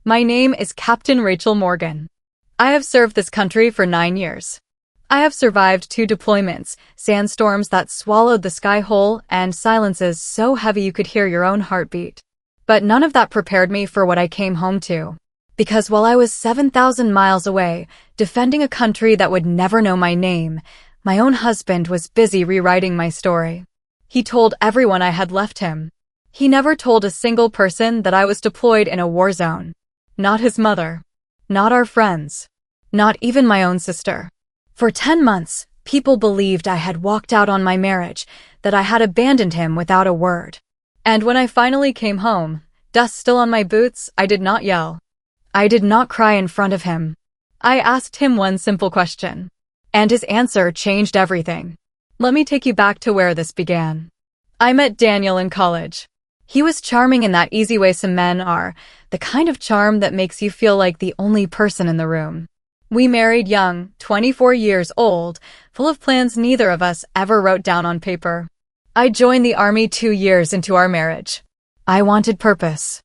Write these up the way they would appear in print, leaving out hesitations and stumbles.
My name is Captain Rachel Morgan. I have served this country for 9 years. I have survived 2 deployments, sandstorms that swallowed the sky whole, and silences so heavy you could hear your own heartbeat. But none of that prepared me for what I came home to. Because while I was 7,000 miles away, defending a country that would never know my name, my own husband was busy rewriting my story. He told everyone I had left him. He never told a single person that I was deployed in a war zone. Not his mother. Not our friends. Not even my own sister. For 10 months, people believed I had walked out on my marriage, that I had abandoned him without a word. And when I finally came home, dust still on my boots, I did not yell. I did not cry in front of him. I asked him one simple question. And his answer changed everything. Let me take you back to where this began. I met Daniel in college. He was charming in that easy way some men are, the kind of charm that makes you feel like the only person in the room. We married young, 24 years old, full of plans neither of us ever wrote down on paper. I joined the army 2 years into our marriage. I wanted purpose.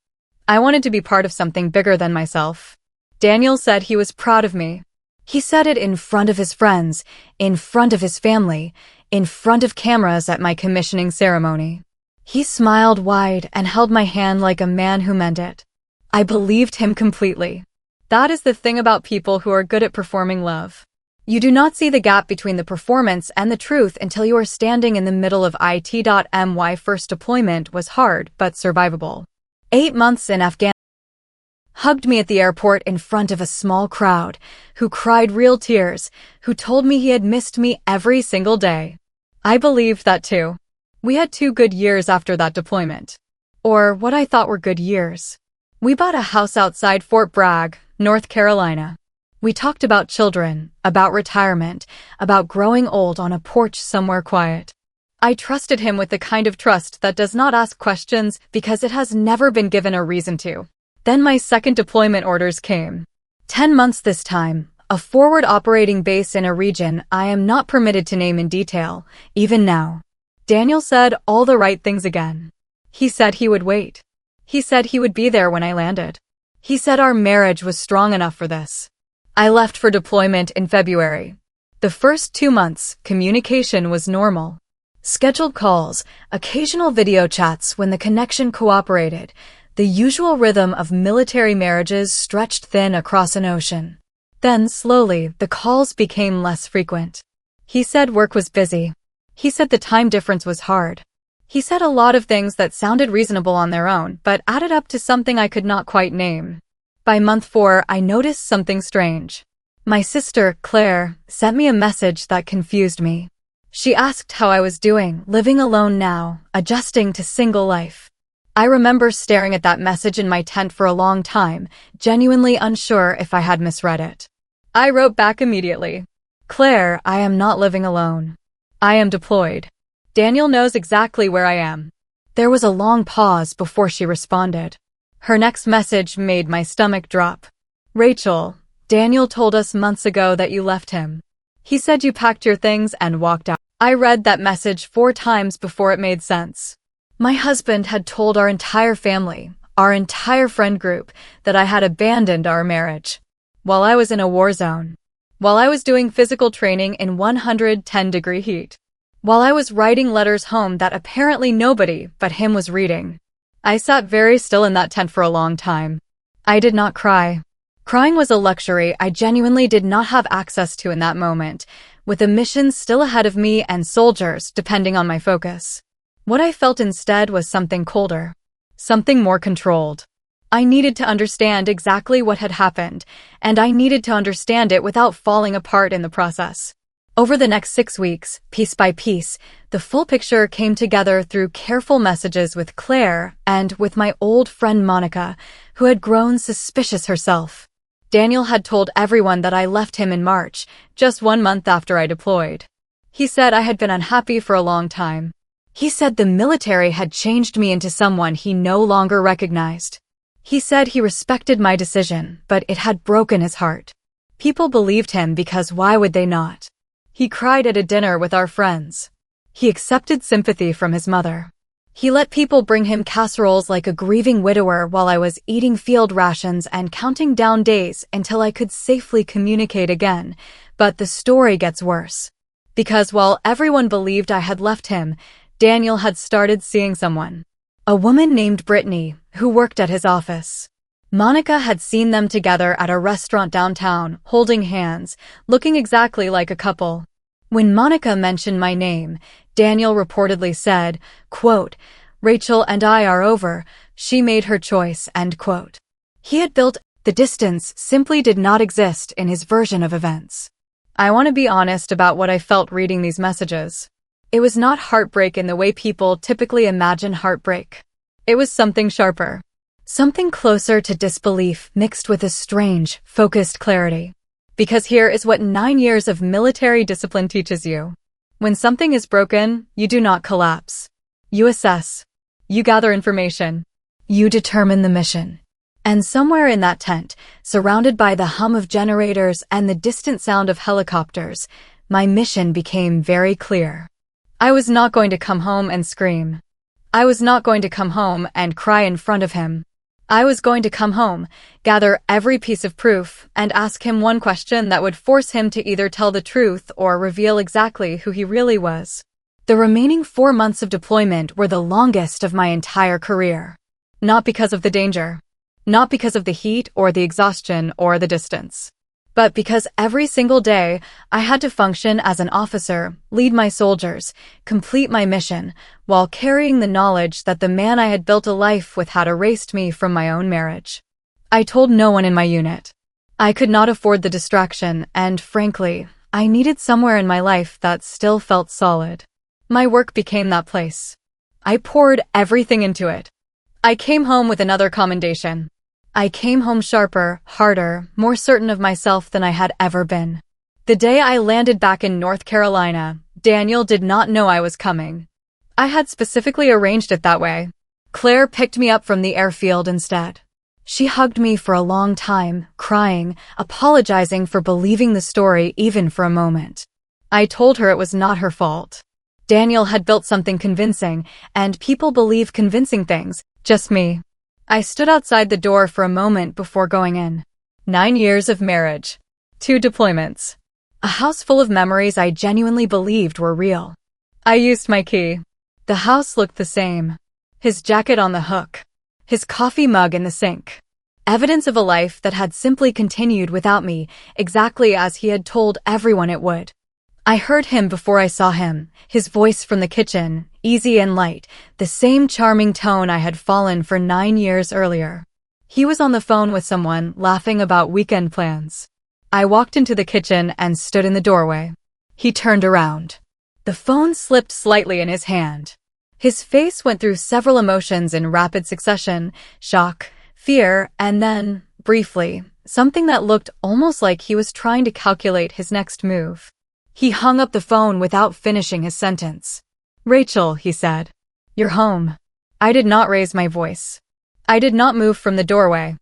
I wanted to be part of something bigger than myself. Daniel said he was proud of me. He said it in front of his friends, in front of his family, in front of cameras at my commissioning ceremony. He smiled wide and held my hand like a man who meant it. I believed him completely. That is the thing about people who are good at performing love. You do not see the gap between the performance and the truth until you are standing in the middle of it. My first deployment was hard but survivable. 8 months in Afghanistan. Hugged me at the airport in front of a small crowd, who cried real tears, who told me he had missed me every single day. I believed that too. We had 2 good years after that deployment. Or what I thought were good years. We bought a house outside Fort Bragg, North Carolina. We talked about children, about retirement, about growing old on a porch somewhere quiet. I trusted him with the kind of trust that does not ask questions because it has never been given a reason to. Then my second deployment orders came. 10 months this time, a forward operating base in a region I am not permitted to name in detail, even now. Daniel said all the right things again. He said he would wait. He said he would be there when I landed. He said our marriage was strong enough for this. I left for deployment in February. The first 2 months, communication was normal. Scheduled calls, occasional video chats when the connection cooperated, the usual rhythm of military marriages stretched thin across an ocean. Then, slowly, the calls became less frequent. He said work was busy. He said the time difference was hard. He said a lot of things that sounded reasonable on their own, but added up to something I could not quite name. By month 4, I noticed something strange. My sister, Claire, sent me a message that confused me. She asked how I was doing, living alone now, adjusting to single life. I remember staring at that message in my tent for a long time, genuinely unsure if I had misread it. I wrote back immediately. Claire, I am not living alone. I am deployed. Daniel knows exactly where I am. There was a long pause before she responded. Her next message made my stomach drop. Rachel, Daniel told us months ago that you left him. He said you packed your things and walked out. I read that message 4 times before it made sense. My husband had told our entire family, our entire friend group, that I had abandoned our marriage. While I was in a war zone. While I was doing physical training in 110-degree heat. While I was writing letters home that apparently nobody but him was reading. I sat very still in that tent for a long time. I did not cry. Crying was a luxury I genuinely did not have access to in that moment, with a mission still ahead of me and soldiers depending on my focus. What I felt instead was something colder. Something more controlled. I needed to understand exactly what had happened, and I needed to understand it without falling apart in the process. Over the next 6 weeks, piece by piece, the full picture came together through careful messages with Claire and with my old friend Monica, who had grown suspicious herself. Daniel had told everyone that I left him in March, just 1 month after I deployed. He said I had been unhappy for a long time. He said the military had changed me into someone he no longer recognized. He said he respected my decision, but it had broken his heart. People believed him because why would they not? He cried at a dinner with our friends. He accepted sympathy from his mother. He let people bring him casseroles like a grieving widower while I was eating field rations and counting down days until I could safely communicate again. But the story gets worse. Because while everyone believed I had left him, Daniel had started seeing someone. A woman named Brittany, who worked at his office. Monica had seen them together at a restaurant downtown, holding hands, looking exactly like a couple. When Monica mentioned my name, Daniel reportedly said, quote, "Rachel and I are over, she made her choice," end quote. He had built the distance simply did not exist in his version of events. I want to be honest about what I felt reading these messages. It was not heartbreak in the way people typically imagine heartbreak. It was something sharper. Something closer to disbelief mixed with a strange, focused clarity. Because here is what 9 years of military discipline teaches you. When something is broken, you do not collapse. You assess. You gather information. You determine the mission. And somewhere in that tent, surrounded by the hum of generators and the distant sound of helicopters, my mission became very clear. I was not going to come home and scream. I was not going to come home and cry in front of him. I was going to come home, gather every piece of proof, and ask him one question that would force him to either tell the truth or reveal exactly who he really was. The remaining 4 months of deployment were the longest of my entire career. Not because of the danger. Not because of the heat or the exhaustion or the distance. But because every single day, I had to function as an officer, lead my soldiers, complete my mission, while carrying the knowledge that the man I had built a life with had erased me from my own marriage. I told no one in my unit. I could not afford the distraction, and frankly, I needed somewhere in my life that still felt solid. My work became that place. I poured everything into it. I came home with another commendation. I came home sharper, harder, more certain of myself than I had ever been. The day I landed back in North Carolina, Daniel did not know I was coming. I had specifically arranged it that way. Claire picked me up from the airfield instead. She hugged me for a long time, crying, apologizing for believing the story even for a moment. I told her it was not her fault. Daniel had built something convincing, and people believe convincing things, just me. I stood outside the door for a moment before going in. 9 years of marriage. 2 deployments. A house full of memories I genuinely believed were real. I used my key. The house looked the same. His jacket on the hook. His coffee mug in the sink. Evidence of a life that had simply continued without me, exactly as he had told everyone it would. I heard him before I saw him, his voice from the kitchen, easy and light, the same charming tone I had fallen for 9 years earlier. He was on the phone with someone, laughing about weekend plans. I walked into the kitchen and stood in the doorway. He turned around. The phone slipped slightly in his hand. His face went through several emotions in rapid succession, shock, fear, and then, briefly, something that looked almost like he was trying to calculate his next move. He hung up the phone without finishing his sentence. "Rachel," he said. "You're home." I did not raise my voice. I did not move from the doorway.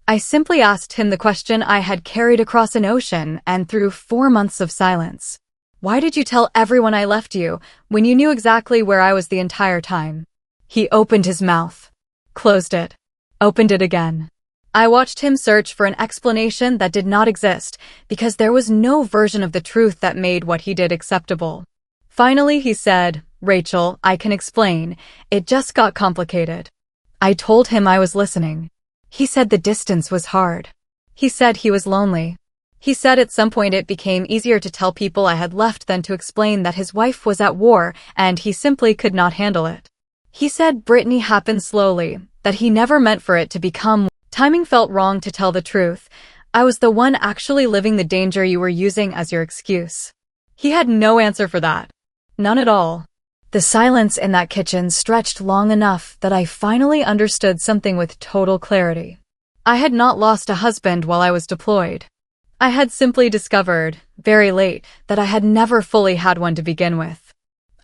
I simply asked him the question I had carried across an ocean and through 4 months of silence. Why did you tell everyone I left you when you knew exactly where I was the entire time? He opened his mouth, closed it, opened it again. I watched him search for an explanation that did not exist because there was no version of the truth that made what he did acceptable. Finally, he said, "Rachel, I can explain. It just got complicated." I told him I was listening. He said the distance was hard. He said he was lonely. He said at some point it became easier to tell people I had left than to explain that his wife was at war and he simply could not handle it. He said Brittany happened slowly, that he never meant for it to become. Timing felt wrong to tell the truth. I was the one actually living the danger you were using as your excuse. He had no answer for that. None at all. The silence in that kitchen stretched long enough that I finally understood something with total clarity. I had not lost a husband while I was deployed. I had simply discovered, very late, that I had never fully had one to begin with.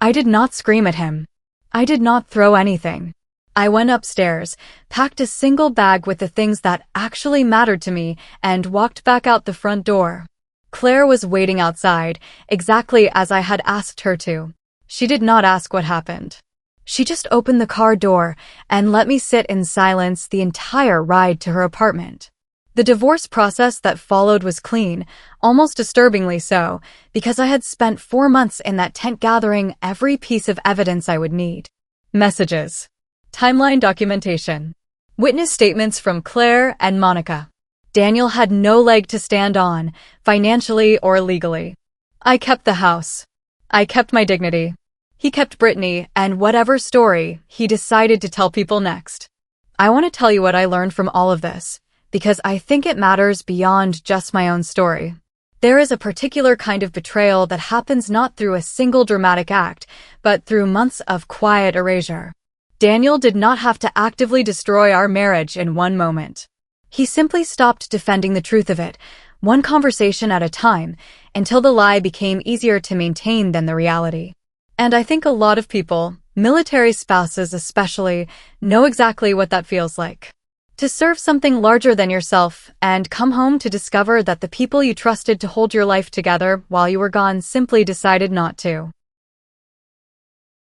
I did not scream at him. I did not throw anything. I went upstairs, packed a single bag with the things that actually mattered to me, and walked back out the front door. Claire was waiting outside, exactly as I had asked her to. She did not ask what happened. She just opened the car door and let me sit in silence the entire ride to her apartment. The divorce process that followed was clean, almost disturbingly so, because I had spent 4 months in that tent gathering every piece of evidence I would need. Messages. Timeline documentation. Witness statements from Claire and Monica. Daniel had no leg to stand on, financially or legally. I kept the house. I kept my dignity. He kept Brittany and whatever story he decided to tell people next. I want to tell you what I learned from all of this, because I think it matters beyond just my own story. There is a particular kind of betrayal that happens not through a single dramatic act, but through months of quiet erasure. Daniel did not have to actively destroy our marriage in one moment. He simply stopped defending the truth of it, one conversation at a time, until the lie became easier to maintain than the reality. And I think a lot of people, military spouses especially, know exactly what that feels like. To serve something larger than yourself and come home to discover that the people you trusted to hold your life together while you were gone simply decided not to.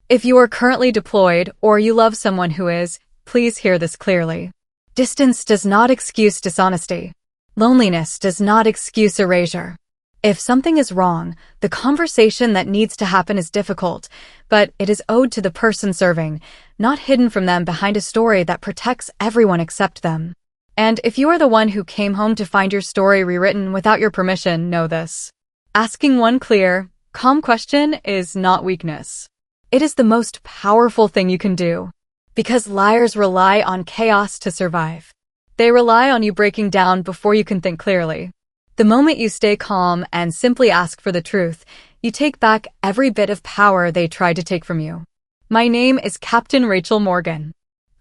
If you are currently deployed or you love someone who is, please hear this clearly. Distance does not excuse dishonesty. Loneliness does not excuse erasure. If something is wrong, the conversation that needs to happen is difficult, but it is owed to the person serving, not hidden from them behind a story that protects everyone except them. And if you are the one who came home to find your story rewritten without your permission, know this. Asking one clear, calm question is not weakness. It is the most powerful thing you can do. Because liars rely on chaos to survive. They rely on you breaking down before you can think clearly. The moment you stay calm and simply ask for the truth, you take back every bit of power they tried to take from you. My name is Captain Rachel Morgan.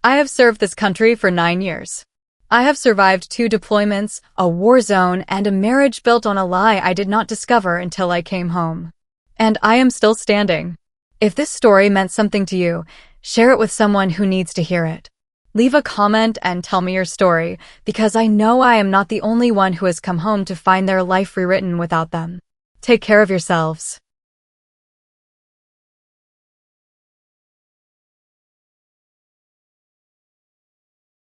I have served this country for 9 years. I have survived 2 deployments, a war zone, and a marriage built on a lie I did not discover until I came home. And I am still standing. If this story meant something to you, share it with someone who needs to hear it. Leave a comment and tell me your story, because I know I am not the only one who has come home to find their life rewritten without them. Take care of yourselves.